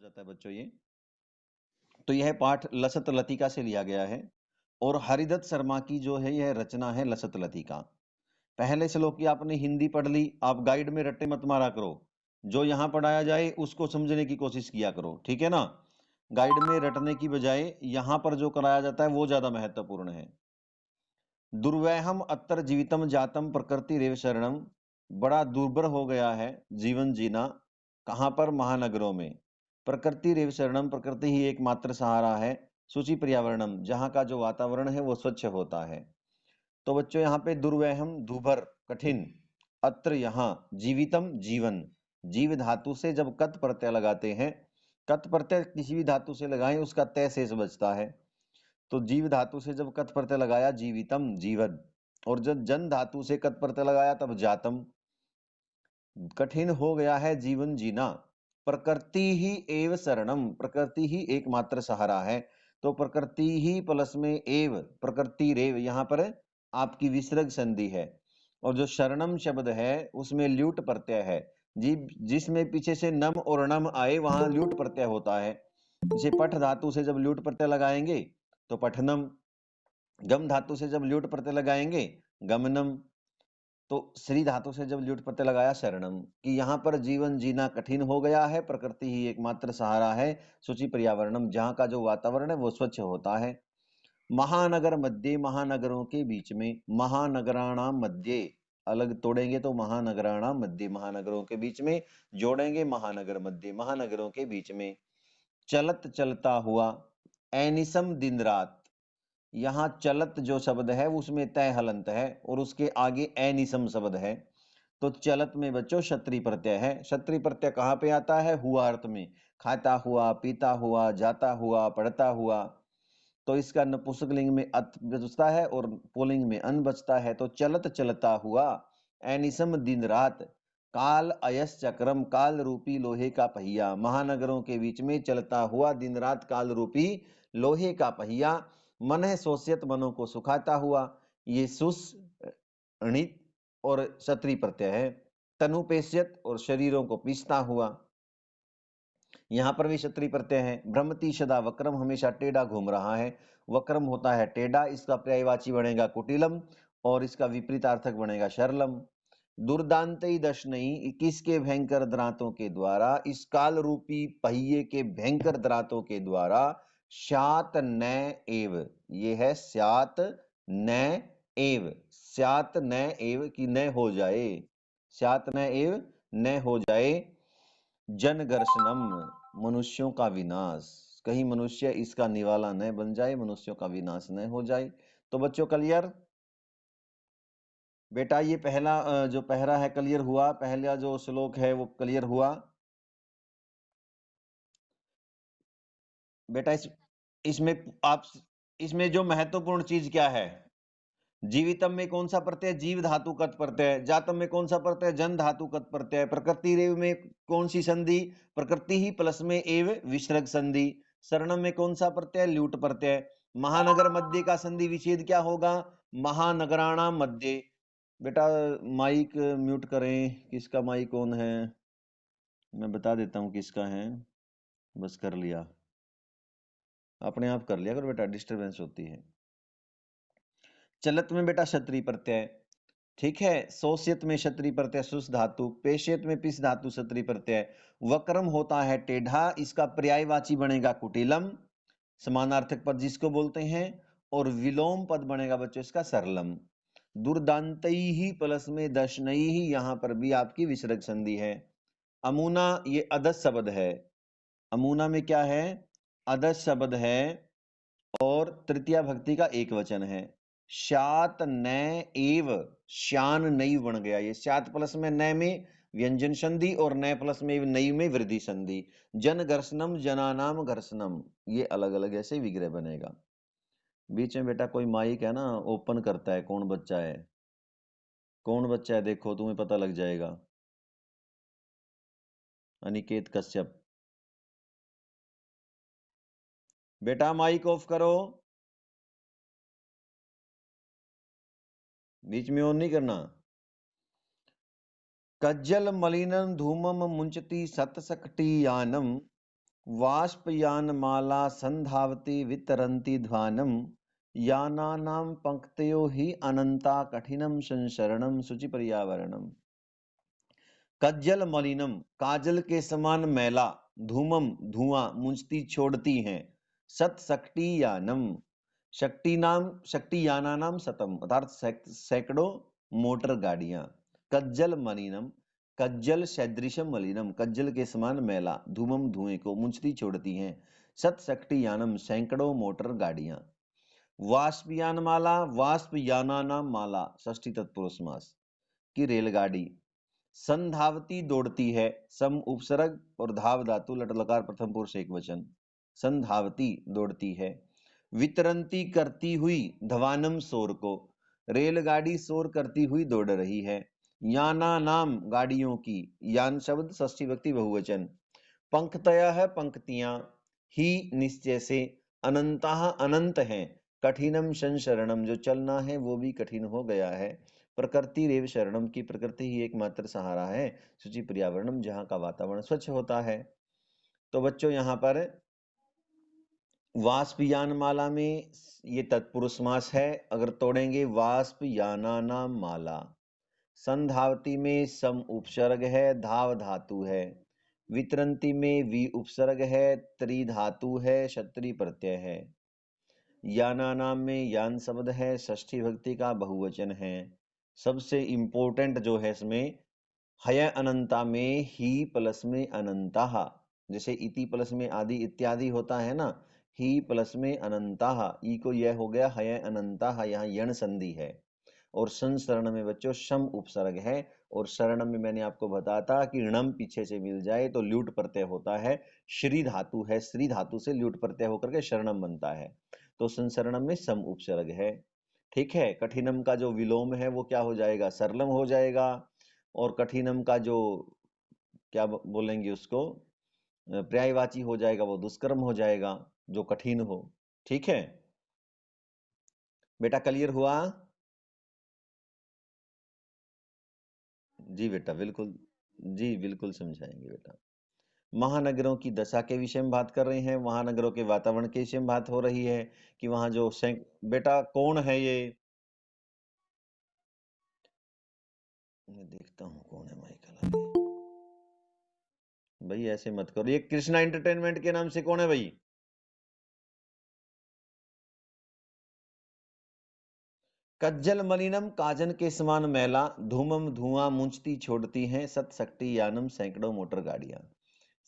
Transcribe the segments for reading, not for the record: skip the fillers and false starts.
जाता है बच्चों ये। तो यह पाठ लसत लतिका से लिया गया है और हरिदत्त शर्मा की जो है यह रचना है लसत लतिका। पहले श्लोक की आपने हिंदी पढ़ ली, आप गाइड में रट्टे मत मारा करो, जो यहाँ पढ़ाया जाए उसको समझने की कोशिश किया करो, ठीक है ना। गाइड में रटने की बजाय यहाँ पर जो कराया जाता है वो ज्यादा महत्वपूर्ण है। दुर्वैहम अत्र जीवितम जातम प्रकृति रेव शरणम, बड़ा दुर्भर हो गया है जीवन जीना। कहाँ पर? महानगरों में। प्रकृति रेव शरणम, प्रकृति ही एकमात्र सहारा है। सूची पर्यावरणम, जहाँ का जो वातावरण है वो स्वच्छ होता है। तो बच्चों यहाँ पे दुर्वैहम दुर्भर कठिन, अत्र यहाँ जीवितम जीवन, जीव धातु से जब कत प्रत्यय लगाते हैं, कत प्रत्यय किसी भी धातु से लगाएं उसका तय शेष बचता है। तो जीव धातु से जब कत प्रत्यय लगाया जीवितम जीवन, और जब जन धातु से कत प्रत्यय लगाया तब जातम। कठिन हो गया है जीवन जीना। प्रकृति ही एव शरणम, प्रकृति ही एकमात्र सहारा है। तो प्रकृति ही प्लस में एव, प्रकृति रेव, यहाँ पर आपकी विसर्ग संधि है। और जो शरणम शब्द है उसमें ल्यूट प्रत्यय है। जिसमें पीछे से नम और नम आए वहां ल्यूट प्रत्यय होता है। जैसे पठ धातु से जब ल्यूट प्रत्यय लगाएंगे तो पठनम, गम धातु से जब ल्यूट प्रत्यय लगाएंगे गमनम, तो श्री धातु से जब ल्यूट प्रत्यय लगाया शरणम। कि यहाँ पर जीवन जीना कठिन हो गया है, प्रकृति ही एकमात्र सहारा है। सूची पर्यावरणम, जहाँ का जो वातावरण है वो स्वच्छ होता है। महानगर मध्य, महानगरों के बीच में। महानगराणाम मध्य अलग तोड़ेंगे तो महानगराणाम मध्य, महानगरों के बीच में जोड़ेंगे महानगर मध्य, महानगरों के बीच में। चलत चलता हुआ, एनिसम दिन रात। यहाँ चलत जो शब्द है उसमें तय हलंत है और उसके आगे एनिसम शब्द है। तो चलत में बच्चों क्षत्रिय प्रत्यय है। क्षत्रिय प्रत्यय कहाँ पे आता है? हुआ अर्थ में। खाता हुआ, पीता हुआ, जाता हुआ, पढ़ता हुआ। तो इसका नपुंसकलिंग में अत बचता है और पुल्लिंग में अन बचता है। तो चलत चलता हुआ, एनिसम दिन रात। काल अयस चक्रम, काल रूपी लोहे का पहिया। महानगरों के बीच में चलता हुआ दिन रात काल रूपी लोहे का पहिया। मन है सोचित, मनों को सुखाता हुआ। ये सुस णित और क्षत्रिय प्रत्यय है। तनुपेश्यत और शरीरों को पीसता हुआ, यहाँ पर भी क्षत्रिय प्रत्यय है। भ्रमति सदा वक्रम, हमेशा टेढ़ा घूम रहा है। वक्रम होता है टेढ़ा, इसका पर्यायवाची बनेगा कुटिलम और इसका विपरीतार्थक बनेगा शरलम। दुर्दांतई दशनई, किसके भयंकर दांतों के द्वारा? इस काल रूपी पहिए के भयंकर दांतों के द्वारा। स्यात न एव, ये है स्यात न एव, स्यात न एव की न हो जाए, स्यात न एव न हो जाए। जनघर्षणम, मनुष्यों का विनाश, कहीं मनुष्य इसका निवाला न बन जाए, मनुष्यों का विनाश न हो जाए। तो बच्चों क्लियर? बेटा ये पहला जो पहरा है क्लियर हुआ, पहला जो श्लोक है वो क्लियर हुआ बेटा। इसमें आप, इसमें जो महत्वपूर्ण चीज क्या है? जीवितम में कौन सा प्रत्यय? जीव धातु कत प्रत्यय। जातम में कौन सा प्रत्यय? जन धातु कत प्रत्यय। प्रकृति रेव में कौन सी संधि? प्रकृति ही प्लस में एव विसर्ग संधि। शरणम में कौन सा प्रत्यय? ल्यूट प्रत्यय। महानगर मध्य का संधि विच्छेद क्या होगा? महानगराणाम मध्य। बेटा माइक म्यूट करें, किसका माइक ऑन है? मैं बता देता हूं किसका है, बस कर लिया, अपने आप कर लिया करो बेटा, डिस्टरबेंस होती है। चलत में बेटा क्षत्रिय प्रत्यय, ठीक है। सोशियत में क्षत्रिय प्रत्यय सुस धातु, पेशियत में पिस धातु क्षत्रिय प्रत्यय। वक्रम होता है टेढ़ा, इसका पर्यायवाची बनेगा कुटिलम, समानार्थक पद जिसको बोलते हैं। और विलोम पद बनेगा बच्चों इसका सरलम। दुर्दांतई ही प्लस में दशनई ही, यहां पर भी आपकी विसर्ग संधि है। अमुना ये अदस शब्द है। अमुना में क्या है? अदस शब्द है और तृतीया भक्ति का एक वचन है। शात न एव, शान नई बन गया। ये सात प्लस में न में व्यंजन संधि और न प्लस में नई में वृद्धि संधि। जन घर्षणम, जनानाम घर्षणम, ये अलग अलग ऐसे विग्रह बनेगा। बीच में बेटा कोई माइक है ना ओपन करता है, कौन बच्चा है? कौन बच्चा है देखो, तुम्हें पता लग जाएगा। अनिकेत कश्यप, बेटा माइक ऑफ करो, बीच में ऑन नहीं करना। कज्जल मलिनम धूमम मुंचती सतसकटी यानम, वाष्पयानमाला संधावति वितरन्ति ध्वानं यानानां पंक्तयो हि अनंता कठिनं संसरणं शुचि पर्यावरणम। कज्जल मलिनम, काजल के समान मैला, धूमम धुआं मुंजती छोड़ती हैं, सत शक्ति यानम, शक्ति याना नाम सतम अर्थात सैकड़ों मोटर गाड़ियां। कज्जल मलिनम, कज्जल सदृशम मलिनम, कज्जल के समान मैला, धूमम धुएं को मुंजती छोड़ती हैं, सत शक्ति यानम सैकड़ों मोटर गाड़ियां। वाष्पयान माला, वाष्प याना नाम माला षष्ठी तत्पुरुष समास की रेलगाड़ी। संधावती दौड़ती है, सम उपसर्ग और धाव धातु लट लकार प्रथम पुरुष एक वचन, संधावती दौड़ती है। वितरंती करती हुई, धवानम शोर को, रेलगाड़ी शोर करती हुई दौड़ रही है। याना नाम गाड़ियों की, यान शब्द षष्ठी व्यक्ति बहुवचन। पंक्तया है पंक्तियां, ही निश्चय से, अनंतः अनंत है, कठिनम संशरणम जो चलना है वो भी कठिन हो गया है। प्रकृति रेव शरणम की प्रकृति ही एकमात्र सहारा है। शुचि पर्यावरणम जहाँ का वातावरण स्वच्छ होता है। तो बच्चों यहाँ पर वाष्पयान माला में ये तत्पुरुष समास है, अगर तोड़ेंगे वाष्प याना नाम माला। संधावती में सम उपसर्ग है, धाव धातु है। वितरंती में वी उपसर्ग है, त्रि धातु है, क्षत्रि प्रत्यय है। याना नाम में यान शब्द है, षष्ठी भक्ति का बहुवचन है। सबसे इंपॉर्टेंट जो है इसमें हय अनंता में ही प्लस में अनंता, जैसे इति प्लस में आदि इत्यादि होता है ना, ही प्लस में अनंता, ई को यह हो गया हय अनंता, यहाँ यण संधि है। और संसरण में बच्चों शम उपसर्ग है, और शरण में मैंने आपको बताया था कि णम पीछे से मिल जाए तो ल्यूट प्रत्यय होता है, श्री धातु है, श्री धातु से ल्यूट प्रत्यय होकर के शरणम बनता है, तो संसरणम में सम उपसर्ग है। ठीक है, कठिनम का जो विलोम है वो क्या हो जाएगा, सरलम हो जाएगा, और कठिनम का जो क्या बोलेंगे उसको पर्यायवाची हो जाएगा वो दुष्कर्म हो जाएगा, जो कठिन हो। ठीक है बेटा, क्लियर हुआ? जी बेटा बिल्कुल, जी बिल्कुल समझाएंगे बेटा। महानगरों की दशा के विषय में बात कर रहे हैं, महानगरों के वातावरण के विषय में बात हो रही है कि वहां जो बेटा कौन है ये, मैं देखता हूँ कौन है माइकल अली। भाई ऐसे मत करो, ये कृष्णा एंटरटेनमेंट के नाम से कौन है भाई? कज्जल मलिनम, काजन के समान मैला, धूमम धुआं मुंचती छोड़ती हैं, सत शक्ति यानम सैकड़ों मोटर गाड़ियां।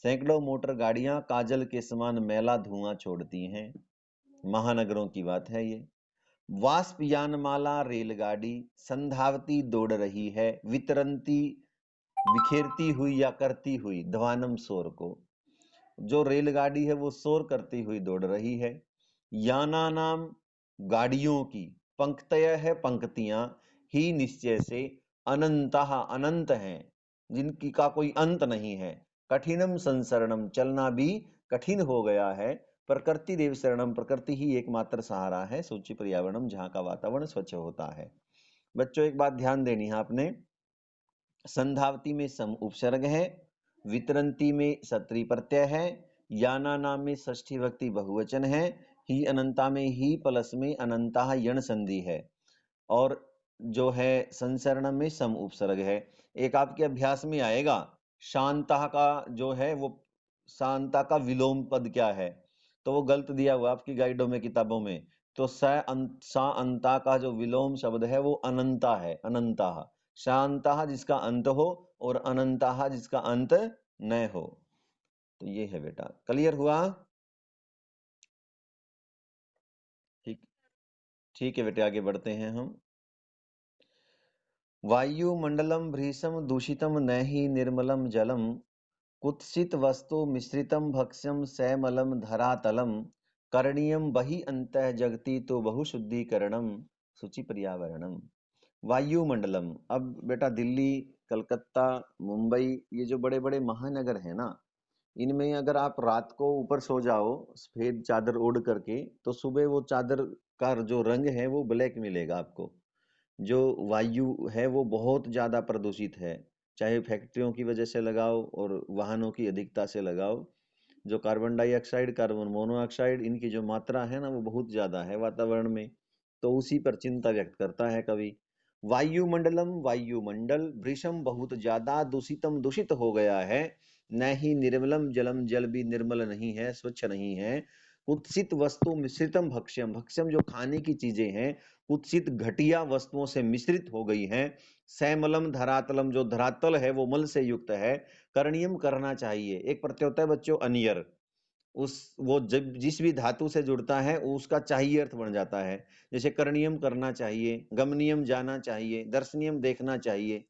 सैकड़ों मोटर गाड़ियां काजल के समान मैला धुआं छोड़ती हैं, महानगरों की बात है ये। वाष्पयान माला रेलगाड़ी, संधावती दौड़ रही है, वितरंती बिखेरती हुई या करती हुई, ध्वानम शोर को, जो रेलगाड़ी है वो शोर करती हुई दौड़ रही है। याना नाम गाड़ियों की, पंक्तय है पंक्तियां, ही निश्चय से, अनंतः अनंत हैं, जिनकी का कोई अंत नहीं है। कठिनम संसरणम चलना भी कठिन हो गया है। प्रकृति देव शरणम, प्रकृति ही एकमात्र सहारा है। सूची पर्यावरणम जहाँ का वातावरण स्वच्छ होता है। बच्चों एक बात ध्यान देनी है आपने, संधावती में सम उपसर्ग है, वितरंती में सत्री प्रत्यय है, याना नाम में षष्ठी भक्ति बहुवचन है, ही अनंता में ही प्लस में अनंता यण संधि है, और जो है संसरण में सम उपसर्ग है। एक आपके अभ्यास में आएगा, शांता का जो है वो, शांता का विलोम पद क्या है, तो वो गलत दिया हुआ आपकी गाइडों में किताबों में। तो सा अंता का जो विलोम शब्द है वो अनंता है, अनंता, शांता जिसका अंत हो और अनंता जिसका अंत न हो। तो ये है बेटा, क्लियर हुआ? ठीक, ठीक है बेटे, आगे बढ़ते हैं हम। वायुमंडलम भृशम दूषितम न ही निर्मलम जलम, कुत्सित वस्तु मिश्रितम भक्ष्यम सैमलम धरातलम, करणीयम बहि अंतः जगति तो बहुशुद्धिकरणम शुचि पर्यावरणम। वायुमंडलम, अब बेटा दिल्ली, कलकत्ता, मुंबई, ये जो बड़े बड़े महानगर है ना, इनमें अगर आप रात को ऊपर सो जाओ सफेद चादर ओढ़ करके, तो सुबह वो चादर का जो रंग है वो ब्लैक मिलेगा आपको। जो वायु है वो बहुत ज्यादा प्रदूषित है, चाहे फैक्ट्रियों की वजह से लगाओ और वाहनों की अधिकता से लगाओ, जो कार्बन डाइऑक्साइड, कार्बन मोनोऑक्साइड, इनकी जो मात्रा है ना वो बहुत ज्यादा है वातावरण में, तो उसी पर चिंता व्यक्त करता है कवि। वायुमंडलम, वायुमंडल भृशम बहुत ज्यादा, दूषितम दूषित हो गया है, न ही निर्मलम जलम, जल भी निर्मल नहीं है, स्वच्छ नहीं है। कुत्सित वस्तु मिश्रितम भक्ष्यम, भक्ष्यम जो खाने की चीजें हैं कुत्सित घटिया वस्तुओं से मिश्रित हो गई हैं। सैमलम धरातलम, जो धरातल है वो मल से युक्त है। करणीयम करना चाहिए, एक प्रत्यय होता है बच्चों अनियर, उस वो जब जिस भी धातु से जुड़ता है उसका चाहिए अर्थ बन जाता है। जैसे करणीयम करना चाहिए, गमनीयम जाना चाहिए, दर्शनीयम देखना चाहिए।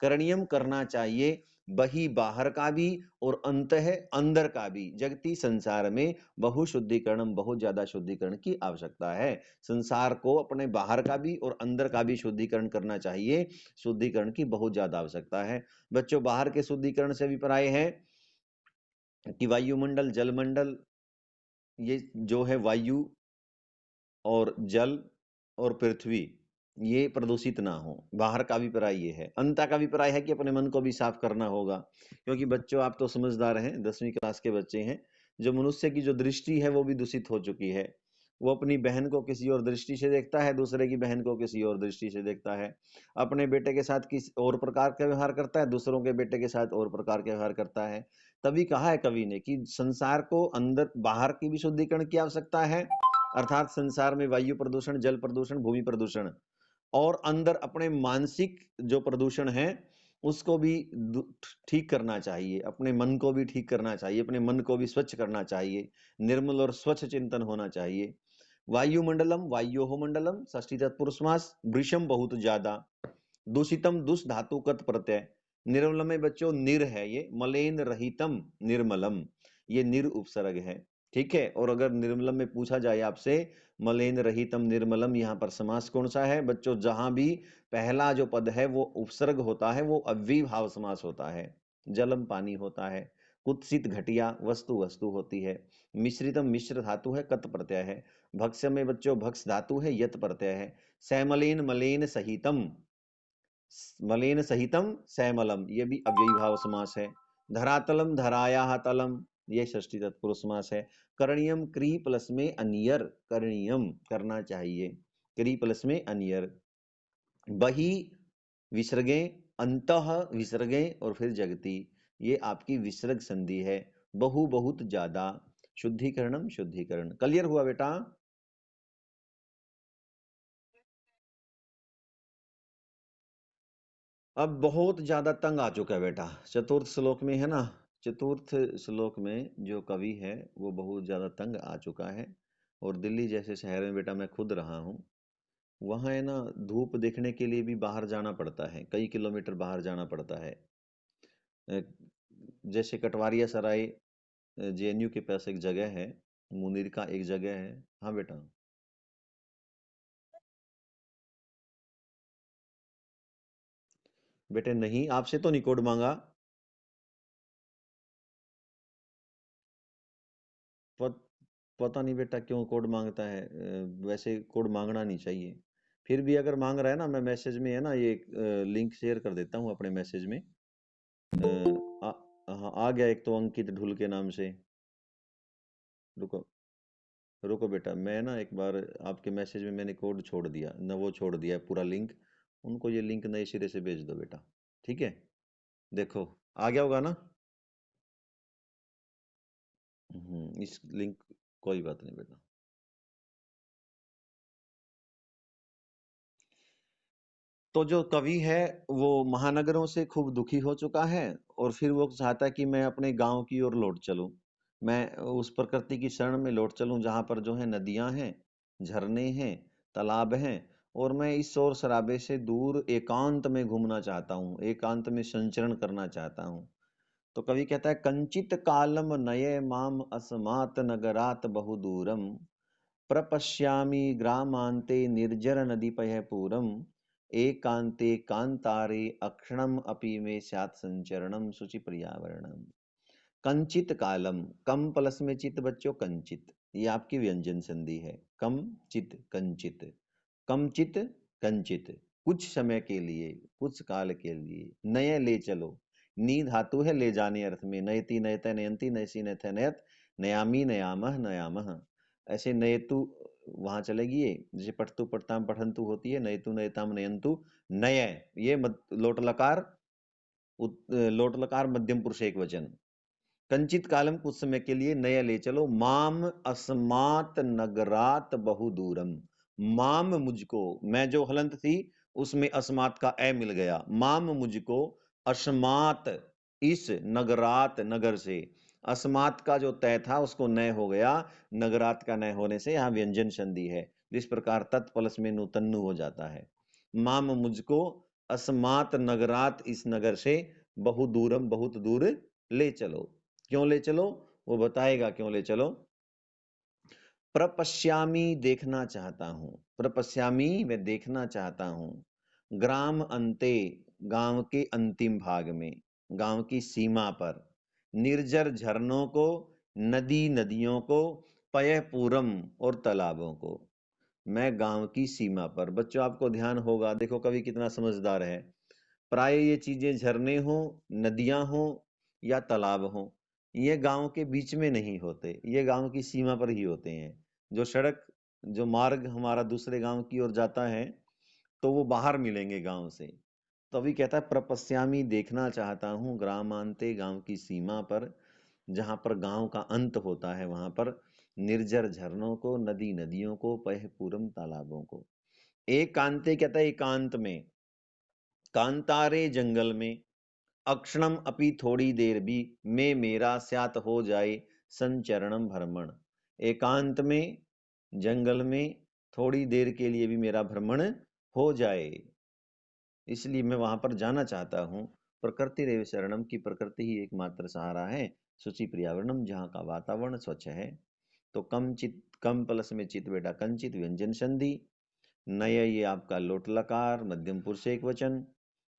करणीयम करना चाहिए, बही बाहर का भी और अंत है अंदर का भी। जगती संसार में बहुशुद्धिकरण, बहुत ज्यादा शुद्धिकरण की आवश्यकता है। संसार को अपने बाहर का भी और अंदर का भी शुद्धिकरण करना चाहिए, शुद्धिकरण की बहुत ज्यादा आवश्यकता है। बच्चों बाहर के शुद्धिकरण से अभिप्राय है कि वायुमंडल, जलमंडल, ये जो है वायु और जल और पृथ्वी, ये प्रदूषित ना हो। बाहर का अभिप्राय ये है। अंत का अभिप्राय है कि अपने मन को भी साफ करना होगा, क्योंकि बच्चों आप तो समझदार हैं, 10वीं क्लास के बच्चे हैं। जो मनुष्य की जो दृष्टि है वो भी दूषित हो चुकी है। वो अपनी बहन को किसी और दृष्टि से देखता है, दूसरे की बहन को किसी और दृष्टि से देखता है। अपने बेटे के साथ किसी और प्रकार का व्यवहार करता है, दूसरों के बेटे के साथ और प्रकार के व्यवहार करता है। तभी कहा है कवि ने कि संसार को अंदर बाहर की भी शुद्धिकरण की आवश्यकता है, अर्थात संसार में वायु प्रदूषण, जल प्रदूषण, भूमि प्रदूषण, और अंदर अपने मानसिक जो प्रदूषण है उसको भी ठीक करना चाहिए। अपने मन को भी ठीक करना चाहिए, अपने मन को भी स्वच्छ करना चाहिए, निर्मल और स्वच्छ चिंतन होना चाहिए। वायुमंडलम, वायोहो मंडलम, षष्ठी तत्पुरुष समास। वृषम बहुत ज्यादा, दूषितम दुष धातुकत प्रत्यय, निर्मल में बच्चों निर है ये, मलेन रहितम निर्मलम, ये निर उपसर्ग है। ठीक है, और अगर निर्मलम में पूछा जाए आपसे मलेन रहितम निर्मलम, यहाँ पर समास कौन सा है बच्चों? जहां भी पहला जो पद है वो उपसर्ग होता है वो अव्ययीभाव समास होता है। जलम पानी होता है, कुत्सित घटिया वस्तु वस्तु होती है, मिश्रितम मिश्र धातु है, कत प्रत्यय है, भक्ष्य में बच्चों भक्ष धातु है, यत प्रत्यय है, सैमलेन मलेन सहितम, मलेन सहितम सैमलम, ये भी अव्ययी भाव समास है। धरातलम, धराया तलम, ये षष्ठी तत्पुरुष समास है। करणीयम, क्री प्लस में अनियर, करणीयम करना चाहिए, क्री प्लस में अनियर। बही विसर्गे, अंतः विसर्गे और फिर जगती, ये आपकी विसर्ग संधि है। बहु बहुत ज्यादा, शुद्धिकरणम शुद्धिकरण। क्लियर हुआ बेटा? अब बहुत ज्यादा तंग आ चुका है बेटा, चतुर्थ श्लोक में है ना, चतुर्थ श्लोक में जो कवि है वो बहुत ज्यादा तंग आ चुका है। और दिल्ली जैसे शहर में बेटा मैं खुद रहा हूँ, वहाँ है ना धूप देखने के लिए भी बाहर जाना पड़ता है, कई किलोमीटर बाहर जाना पड़ता है। अ, जैसे कटवारिया सराय, जेएनयू के पास एक जगह है, मुनीर का एक जगह है। हाँ बेटा। बेटे नहीं, आपसे तो नहीं कोड मांगा। पत, पता नहीं बेटा क्यों कोड मांगता है, वैसे कोड मांगना नहीं चाहिए। फिर भी अगर मांग रहा है ना, मैं मैसेज में है ना ये लिंक शेयर कर देता हूँ अपने मैसेज में। आ, हाँ आ गया एक तो, अंकित ढुल के नाम से। रुको, रुको बेटा, मैं ना एक बार आपके मैसेज में मैंने कोड छोड़ दिया न, वो छोड़ दिया है पूरा लिंक। उनको ये लिंक नए सिरे से भेज दो बेटा, ठीक है? देखो आ गया होगा ना। इस लिंक, कोई बात नहीं बेटा। तो जो कवि है वो महानगरों से खूब दुखी हो चुका है, और फिर वो चाहता है कि मैं अपने गांव की ओर लौट चलूं, मैं उस प्रकृति की शरण में लौट चलूं जहां पर जो है नदियां हैं, झरने हैं, तालाब हैं, और मैं इस शोर शराबे से दूर एकांत में घूमना चाहता हूँ, एकांत में संचरण करना चाहता हूँ। तो कवि कहता है कंचित कालम नये माम अस्मात् नगरात बहुदूरम, प्रपश्यामि ग्रामान्ते निर्जर नदीपय पूरम, एकांते कांतारे अक्षणम अपि में स्यात् संचरणम शुचि पर्यावरणम। कंचित कालम, कम प्लस में चित बच्चों, कंचित, ये आपकी व्यंजन संधि है। कम चित कंचित, कम चित कंचित, कुछ समय के लिए, कुछ काल के लिए। नए ले चलो, नी धातु है ले जाने अर्थ में, नयति नयते नयंती नयसी नयथे नयत, नयामी नयामह नयामह, ऐसे नयतु वहां चलेगी ये, जैसे पठतु पठताम पठंतु होती है, नयतु नयताम नयंतु नय, ये लोट लकार लोट लकार मध्यम पुरुष एक वचन। कंचित कालम, कुछ समय के लिए, नया ले चलो, माम अस्मात नगरात बहुदूरम, माम मुझको, मैं जो हलंत थी उसमें अस्मात का ए मिल गया, माम मुझको, अस्मात इस, नगरात नगर से, अस्मात का जो तय था उसको नय हो गया, नगरात का नय होने से यहाँ व्यंजन संधि है, जिस प्रकार तत्पलस में नुतन्नु हो जाता है। माम मुझको अस्मात नगरात, इस नगर से, बहुदूरम बहुत दूर ले चलो। क्यों ले चलो, वो बताएगा क्यों ले चलो। प्रपश्यामी, देखना चाहता हूं, प्रपश्यामी मैं देखना चाहता हूं, ग्राम अंते, गांव के अंतिम भाग में, गांव की सीमा पर, निर्जर झरनों को, नदी नदियों को, पयपूरम और तालाबों को। मैं गांव की सीमा पर, बच्चों आपको ध्यान होगा, देखो कवि कितना समझदार है, प्राय ये चीजें झरने हो, नदियां हो या तालाब हो, ये गांव के बीच में नहीं होते, ये गांव की सीमा पर ही होते हैं। जो सड़क, जो मार्ग हमारा दूसरे गांव की ओर जाता है तो वो बाहर मिलेंगे गांव से। तो अभी कहता है प्रपश्यामी, देखना चाहता हूँ, ग्रामांते, गांव की सीमा पर, जहां पर गांव का अंत होता है वहां पर, निर्जर झरनों को, नदी नदियों को, पयपूरम तालाबों को। एकांते कहता है एकांत में, कांतारे जंगल में, अक्षणम अपि थोड़ी देर भी, में मेरा स्यात हो जाए संचरणम भ्रमण, एकांत में, जंगल में, थोड़ी देर के लिए भी मेरा भ्रमण हो जाए, इसलिए मैं वहां पर जाना चाहता हूँ। प्रकृति रेव शरणम, की प्रकृति ही एकमात्र सहारा है, शुचि पर्यावरणम, जहाँ का वातावरण स्वच्छ है। तो कम चित, कम प्लस में चित बेटा कंचित व्यंजन संधि, नय ये आपका लोट लकार मध्यम पुरुष एक वचन,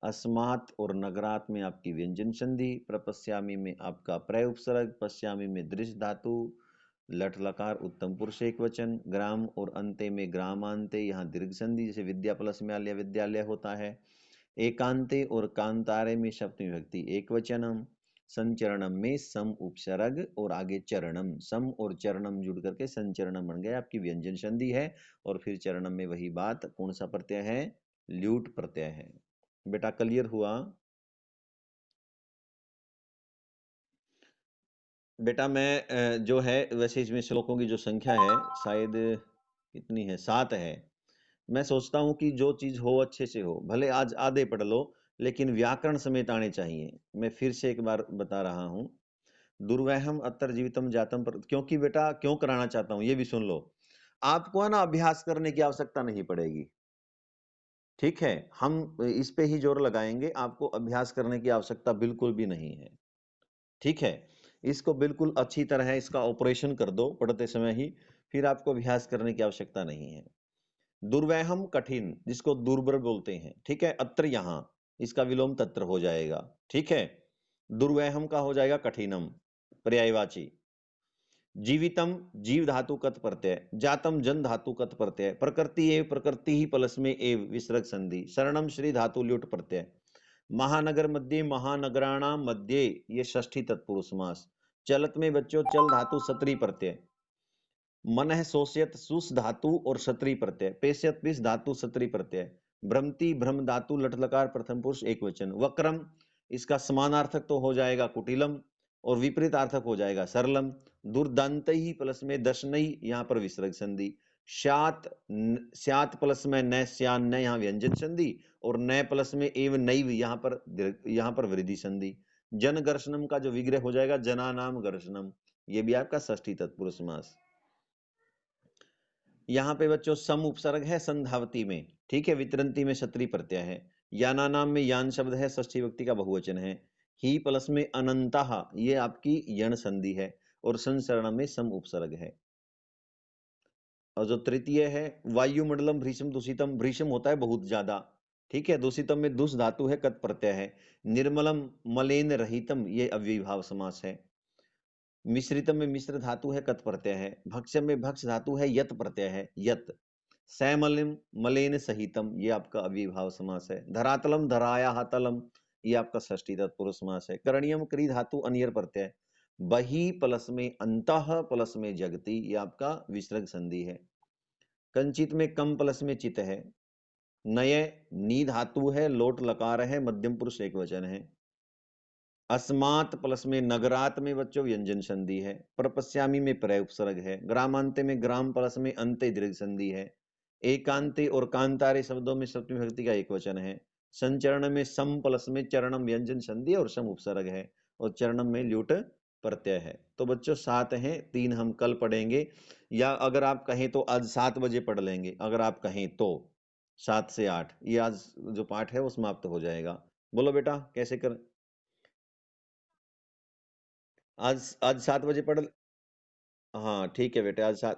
अस्मात और नगरात में आपकी व्यंजन संधि, प्रपश्यामी में आपका प्रय उपसर्ग, पश्यामी में दृश्य धातु, लट लकार उत्तम पुरुष एक वचन, ग्राम और अंते में ग्रामांते, यहाँ दीर्घ संधि, जैसे विद्या प्लस में आलय विद्यालय होता है। एकांते और कांतारे में सप्तमी विभक्ति एक वचनम, संचरणम में सम उपसर्ग और आगे चरणम, सम और चरणम जुड़ करके संचरणम बन गया, आपकी व्यंजन संधि है। और फिर चरणम में वही बात, कौन सा प्रत्यय है, ल्यूट प्रत्यय है। बेटा क्लियर हुआ। बेटा मैं जो है वैसे इसमें श्लोकों की जो संख्या है शायद कितनी है, 7 है। मैं सोचता हूं कि जो चीज हो अच्छे से हो, भले आज आधे पढ़ लो लेकिन व्याकरण समेत आने चाहिए। मैं फिर से एक बार बता रहा हूं, दुर्वहम अत्र जीवितम जातम पर, क्योंकि बेटा क्यों कराना चाहता हूं ये भी सुन लो। आपको है ना अभ्यास करने की आवश्यकता नहीं पड़ेगी, ठीक है, हम इस पे ही जोर लगाएंगे, आपको अभ्यास करने की आवश्यकता बिल्कुल भी नहीं है, ठीक है। इसको बिल्कुल अच्छी तरह इसका ऑपरेशन कर दो पढ़ते समय ही, फिर आपको अभ्यास करने की आवश्यकता नहीं है। दुर्वहम कठिन, जिसको दुर्बर बोलते हैं, ठीक है, अत्र यहां इसका विलोम तत्र हो जाएगा, ठीक है। दुर्वहम का हो जाएगा कठिनम पर्यायवाची, जीवितम जीव धातु कत प्रत्यय, जातम जन धातु कत प्रत्यय, प्रकृति एव प्रकृति ही प्लस में एव विसर्ग संधि, शरणम श्री धातु ल्युट प्रत्यय, महानगर मध्य महानगराणाम मध्य ये षष्ठी तत्पुरुष समास, चलत में बच्चों चल धातु सत्री प्रत्यय, मन शोष्यत सुस धातु और सत्री प्रत्यय, पेश्यत पिस धातु सत्री प्रत्यय, भ्रमती भ्रम धातु लटलकार प्रथम पुरुष एक वचन, वक्रम इसका समानार्थक तो हो जाएगा कुटिलम और विपरीत अर्थक हो जाएगा सरलम, दुर्दांत ही प्लस में दशनई यहाँ पर विसर्ग संधि, श्यात श्यात प्लस में न श्यान न यहाँ व्यंजन संधि और न प्लस में एवं नैव यहाँ पर वृद्धि संधि, जन गर्शनम का जो विग्रह हो जाएगा जना नाम गर्शनम, ये भी आपका षष्ठी तत्पुरुष समास। यहाँ पे बच्चों सम उपसर्ग है संधावती में, ठीक है, वितरंती में क्षत्रिय प्रत्यय है, याना नाम में यान शब्द है, षष्ठी व्यक्ति का बहुवचन है, ही प्लस में अनंतः ये आपकी यण संधि है और संसरण में सम उपसर्ग है। और जो तृतीय है वायुमंडलम भ्रीषम दूषितम, भ्रीषम होता है बहुत ज्यादा, ठीक है, दूषितम में दुष धातु है कत प्रत्यय है, निर्मलम मलेन रहितम ये अव्ययीभाव समास है, मिश्रितम में मिश्र धातु है कत प्रत्यय है, भक्ष्यम में भक्ष धातु है यत प्रत्यय है यत, सैमलिम मलेन सहितम ये आपका अव्ययीभाव समास है, धरातलम धराया तलम ये आपका षष्ठी तत्पुरुष समास है, करणीयम क्री धातु अनियर प्रत्यय, बही प्लस में अंतः प्लस में जगति, ये आपका विसर्ग संधि है। कंचित में कम प्लस में चित है। नय नी धातु है, लोट लकार है, मध्यम पुरुष एक वचन है। अस्मात प्लस में नगरात में बच्चों व्यंजन संधि है। प्रपश्यामी में प्रय उपसर्ग है। ग्रामांते में ग्राम प्लस में अंत्य दीर्घ संधि है। एकांते और कांतारे शब्दों में सप्तमी विभक्ति का एक वचन है। संचरण में सम प्लस में चरणम व्यंजन संधि और सम उपसर्ग है, और चरणम में ल्यूट प्रत्यय है। तो बच्चों 7 हैं, 3 हम कल पढ़ेंगे, या अगर आप कहें तो आज 7 बजे पढ़ लेंगे, अगर आप कहें तो 7 से 8 ये आज जो पाठ है वो समाप्त हो जाएगा। बोलो बेटा कैसे कर। आज आज 7 बजे पढ़। हाँ ठीक है बेटे, आज 7।